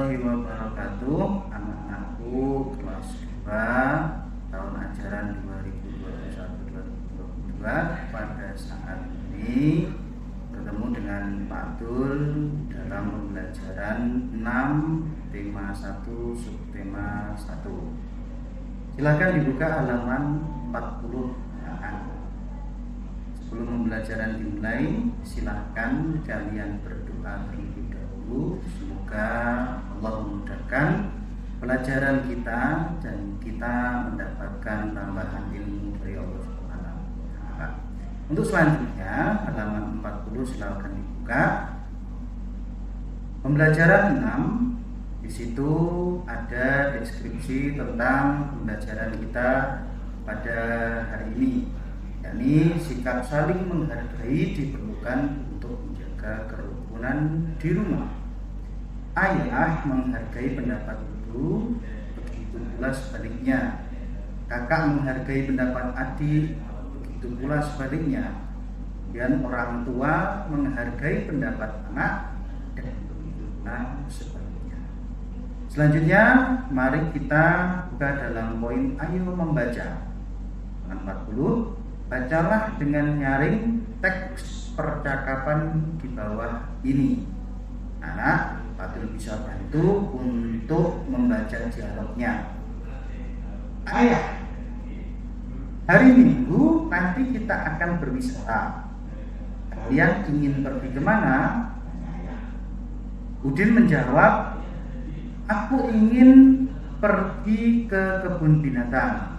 warahmatullahi wabarakatuh. Anak-anakku kelas 2 tahun ajaran 2021-2022 pada saat ini bertemu dengan Pak Dul dalam pembelajaran 6 tema 1 subtema 1. Silakan dibuka halaman 40. Sebelum pembelajaran dimulai, silahkan kalian berdoa terlebih dahulu. Semoga Allah memudahkan pelajaran kita dan kita mendapatkan tambahan ilmu dari Allah Subhanahu wa Ta'ala. Untuk selanjutnya, halaman 40 silahkan dibuka. Pembelajaran 6, di situ ada deskripsi tentang pembelajaran kita pada hari ini. yakni sikap saling menghargai diperlukan untuk menjaga kerukunan di rumah. Ayah menghargai pendapat ibu, begitu pula sebaliknya. Kakak menghargai pendapat adik, begitu pula sebaliknya. Dan orang tua menghargai pendapat anak, dan begitu pula sebaliknya. Selanjutnya, mari kita buka dalam poin ayo membaca. 40. Bacalah dengan nyaring teks percakapan di bawah ini. Anak, Pak bisa bantu untuk membaca dialognya. Ayah, hari Minggu nanti kita akan berwisata. Kalian ingin pergi kemana? Udin menjawab, aku ingin pergi ke kebun binatang.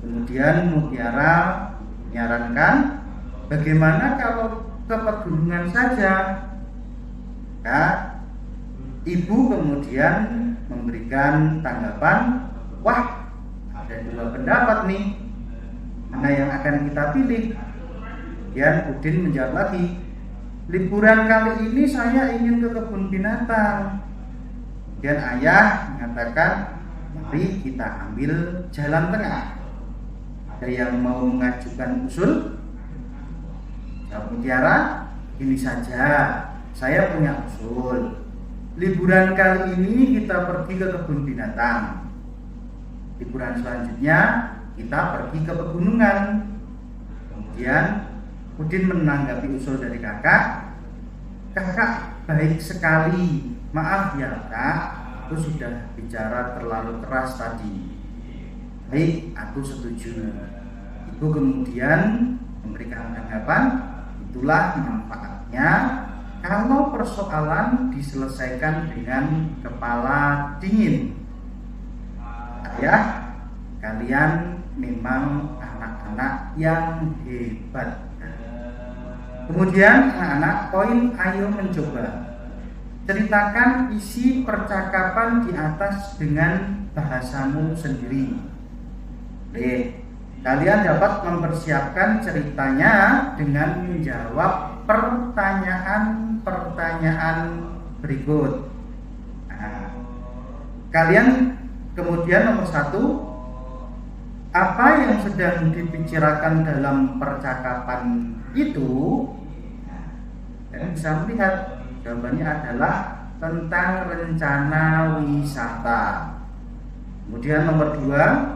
Kemudian Mutiara menyarankan, bagaimana kalau ke pegunungan saja? Ibu kemudian memberikan tanggapan, wah, ada dua pendapat nih, mana yang akan kita pilih? Kemudian Udin menjawab lagi, liburan kali ini saya ingin ke kebun binatang. Kemudian ayah mengatakan, mari kita ambil jalan tengah. Ada yang mau mengajukan usul? Mutiara, ini saja, saya punya usul. Liburan kali ini kita pergi ke kebun binatang. Liburan selanjutnya kita pergi ke pegunungan. Kemudian Udin menanggapi usul dari kakak. Kakak baik sekali. Maaf ya kak, aku sudah bicara terlalu keras tadi. Baik, aku setuju. Ibu kemudian memberikan tanggapan, itulah manfaatnya kalau persoalan diselesaikan dengan kepala dingin. Ayah, kalian memang anak-anak yang hebat. Kemudian anak-anak poin ayo mencoba. Ceritakan isi percakapan di atas dengan bahasamu sendiri. Kalian dapat mempersiapkan ceritanya dengan menjawab pertanyaan-pertanyaan berikut. Kalian kemudian nomor 1, apa yang sedang dibicarakan dalam percakapan itu? Kalian bisa melihat jawabannya adalah tentang rencana wisata. Kemudian nomor 2,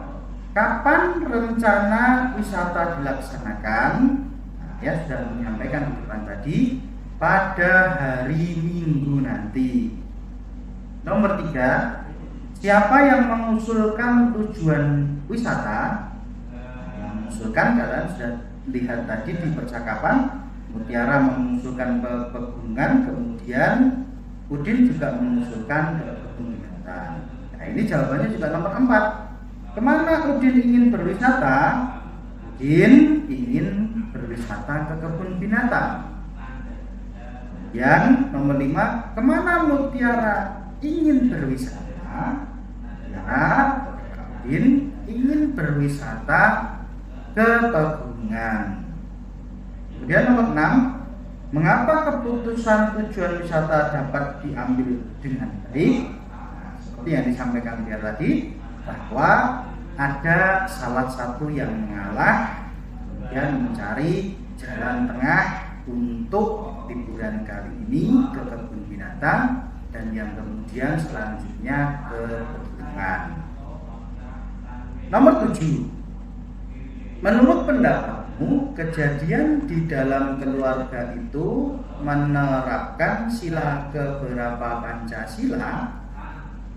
kapan rencana wisata dilaksanakan? Ya, sudah menyampaikan di depan tadi, pada hari Minggu nanti. Nomor 3, siapa yang mengusulkan tujuan wisata? Yang mengusulkan kalian sudah lihat tadi di percakapan. Mutiara mengusulkan pegunungan, kemudian Udin juga mengusulkan ke kebun binatang. Nah, ini jawabannya juga nomor 4. Kemana Udin ingin berwisata? Udin ingin berwisata ke kebun binatang. Yang nomor 5, kemana Mutiara ingin berwisata? Ya, Udin ingin berwisata ke pegunungan. Kemudian nomor 6, mengapa keputusan tujuan wisata dapat diambil dengan baik? Seperti yang disampaikan dia tadi, bahwa ada salah satu yang mengalah dan mencari jalan tengah untuk liburan kali ini ke kebun binatang. dan yang kemudian selanjutnya kepentingan. Nomor 7. Menurut pendapatmu, kejadian di dalam keluarga itu menerapkan sila keberapa Pancasila?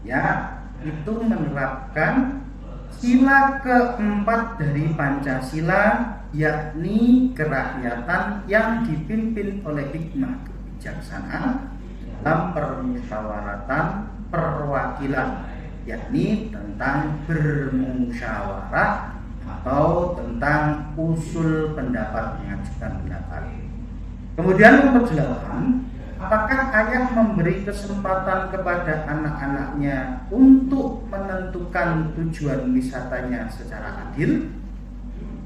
Ya, itu menerapkan sila keempat dari Pancasila, yakni kerakyatan yang dipimpin oleh hikmah kebijaksanaan dalam permusyawaratan perwakilan, yakni tentang bermusyawarah atau tentang usul pendapat, mengajukan pendapat. Kemudian nomor 8, apakah ayah memberi kesempatan kepada anak-anaknya untuk menentukan tujuan wisatanya secara adil?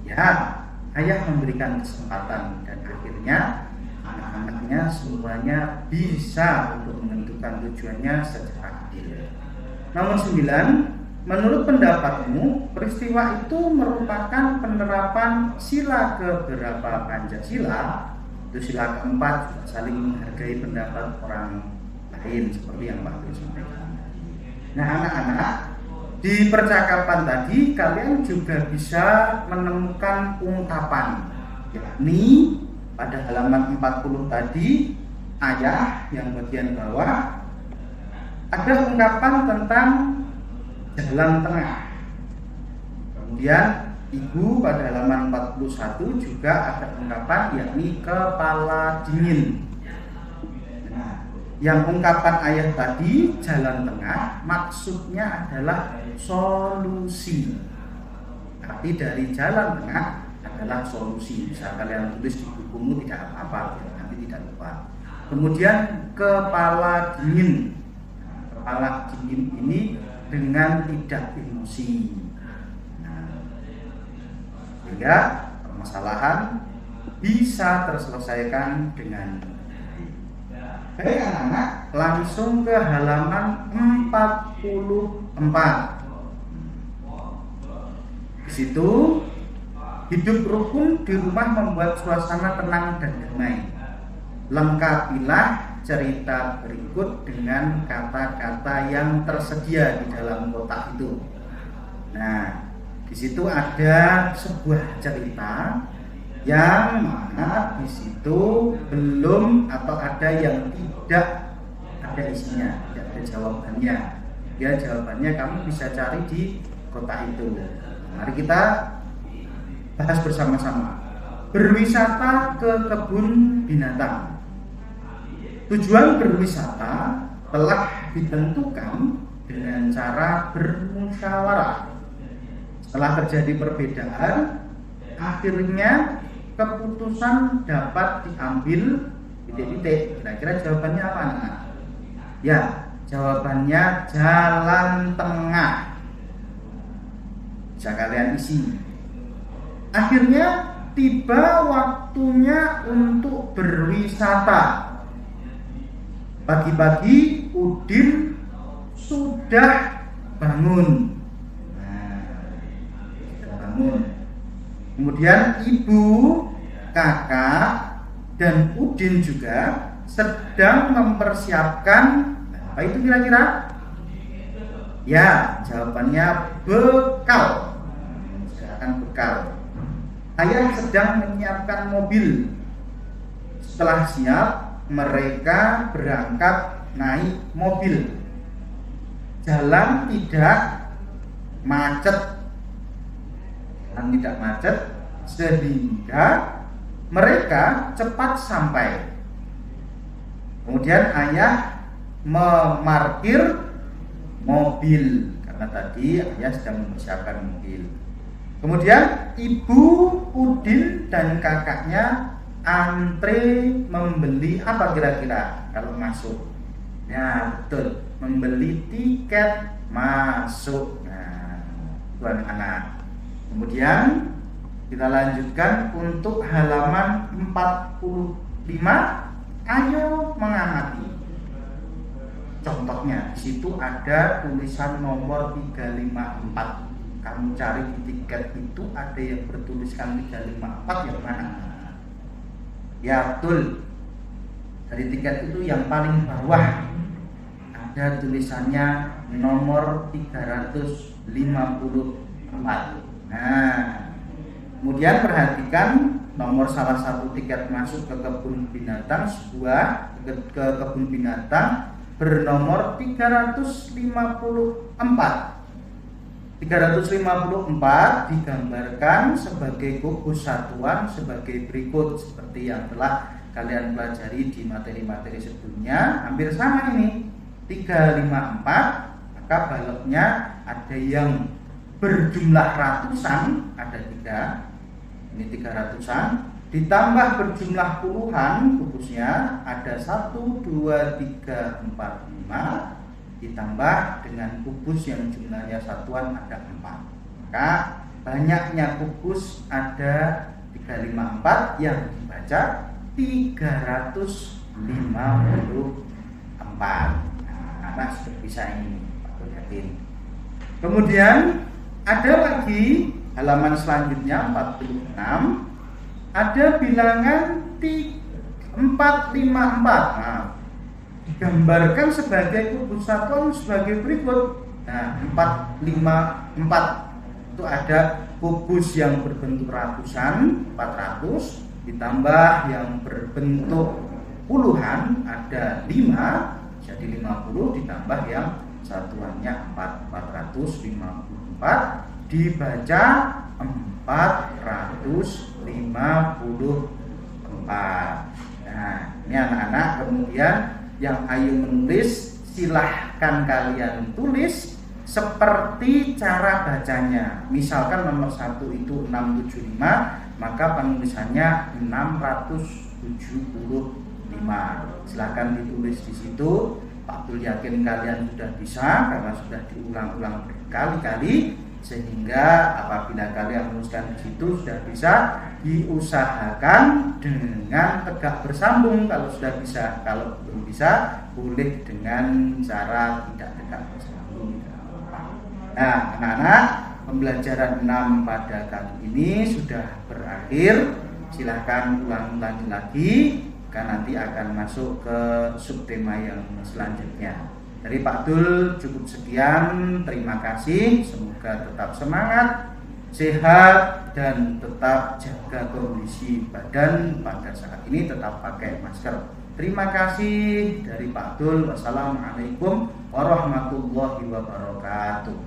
Ya, ayah memberikan kesempatan dan akhirnya anak-anaknya semuanya bisa untuk menentukan tujuannya secara adil. Nomor 9, menurut pendapatmu, peristiwa itu merupakan penerapan sila keberapa Pancasila? Itu sila keempat, saling menghargai pendapat orang lain seperti yang Pak Bro sampaikan. Nah, anak-anak, di percakapan tadi kalian juga bisa menemukan ungkapan, yakni pada halaman 40 tadi, ayah yang bagian bawah ada ungkapan tentang jalan tengah. Kemudian ibu pada halaman 41 juga ada ungkapan, yakni kepala dingin. Nah, yang ungkapan ayah tadi jalan tengah maksudnya adalah solusi. Arti dari jalan tengah adalah solusi. Bisa kalian tulis di bukumu, tidak apa-apa, nanti tidak lupa. Kemudian kepala dingin. Kepala dingin ini dengan tidak emosi. Sehingga permasalahan bisa terselesaikan dengan baik. Anak-anak, langsung ke halaman 44. Di situ, hidup rukun di rumah membuat suasana tenang dan damai. Lengkapilah cerita berikut dengan kata-kata yang tersedia di dalam kotak itu. Nah, di situ ada sebuah cerita yang mana di situ belum atau ada yang tidak ada isinya, tidak ada jawabannya. Ya, jawabannya kamu bisa cari di kotak itu. Mari kita bahas bersama-sama. Berwisata ke kebun binatang. Tujuan berwisata telah ditentukan dengan cara bermusyawarah. Setelah terjadi perbedaan, akhirnya keputusan dapat diambil titik-titik. Kira-kira jawabannya apa, anak? Ya, jawabannya jalan tengah. Bisa kalian isi. Akhirnya tiba waktunya untuk berwisata. Pagi-pagi Udin sudah bangun. Kemudian ibu, kakak, dan Udin juga sedang mempersiapkan apa itu kira-kira? Ya, jawabannya bekal. Silakan bekal. Ayah sedang menyiapkan mobil. Setelah siap, mereka berangkat naik mobil. Jalan tidak macet. Sehingga mereka cepat sampai. Kemudian ayah memarkir mobil karena tadi ayah sedang mempersiapkan mobil. Kemudian ibu, Udin, dan kakaknya antre membeli apa kira-kira kalau masuk? Ya, betul, membeli tiket masuk. Nah, tuan anak. Kemudian kita lanjutkan untuk halaman 45. Ayo mengamati. Contohnya di situ ada tulisan nomor 354. Kamu cari di tiket itu ada yang bertuliskan 354 yang mana? Ya, betul. Dari tiket itu yang paling bawah. ada tulisannya nomor 354. Nah, kemudian perhatikan nomor salah satu tiket masuk ke kebun binatang, ke kebun binatang bernomor 354. 354 digambarkan sebagai kubus satuan sebagai berikut, seperti yang telah kalian pelajari di materi-materi sebelumnya. Hampir sama ini, 354, maka baloknya ada yang berjumlah ratusan, ada 3, ini 300-an, ditambah berjumlah puluhan kubusnya ada 1, 2, 3, 4, 5, ditambah dengan kubus yang jumlahnya satuan ada 4. Maka banyaknya kubus ada 354 yang dibaca 354. Nah, sudah bisa ini Pak Yakin. Kemudian ada lagi halaman selanjutnya 46, ada bilangan 454. Nah, digambarkan sebagai kubus satuan sebagai berikut. Nah, 454 itu ada kubus yang berbentuk ratusan, 400, ditambah yang berbentuk puluhan ada 5, jadi 50, ditambah yang satuannya 454, dibaca 454. Nah, ini anak-anak, kemudian yang ayo menulis, silahkan kalian tulis seperti cara bacanya. Misalkan nomor 1 itu 675, maka penulisannya 675. Silahkan ditulis di situ. Pak Abdul yakin kalian sudah bisa karena sudah diulang-ulang berkali-kali, sehingga apabila kalian menuliskan di situ sudah bisa, diusahakan dengan tegak bersambung kalau sudah bisa. Kalau belum bisa, boleh dengan cara tidak tegak bersambung. Nah, anak-anak, pembelajaran 6 pada kali ini sudah berakhir. Silahkan ulang-ulangi lagi, karena nanti akan masuk ke subtema yang selanjutnya. Dari Pak Dul cukup sekian, terima kasih. Semoga tetap semangat, sehat, dan tetap jaga kondisi badan pada saat ini, tetap pakai masker. Terima kasih dari Pak Dul. Wassalamualaikum warahmatullahi wabarakatuh.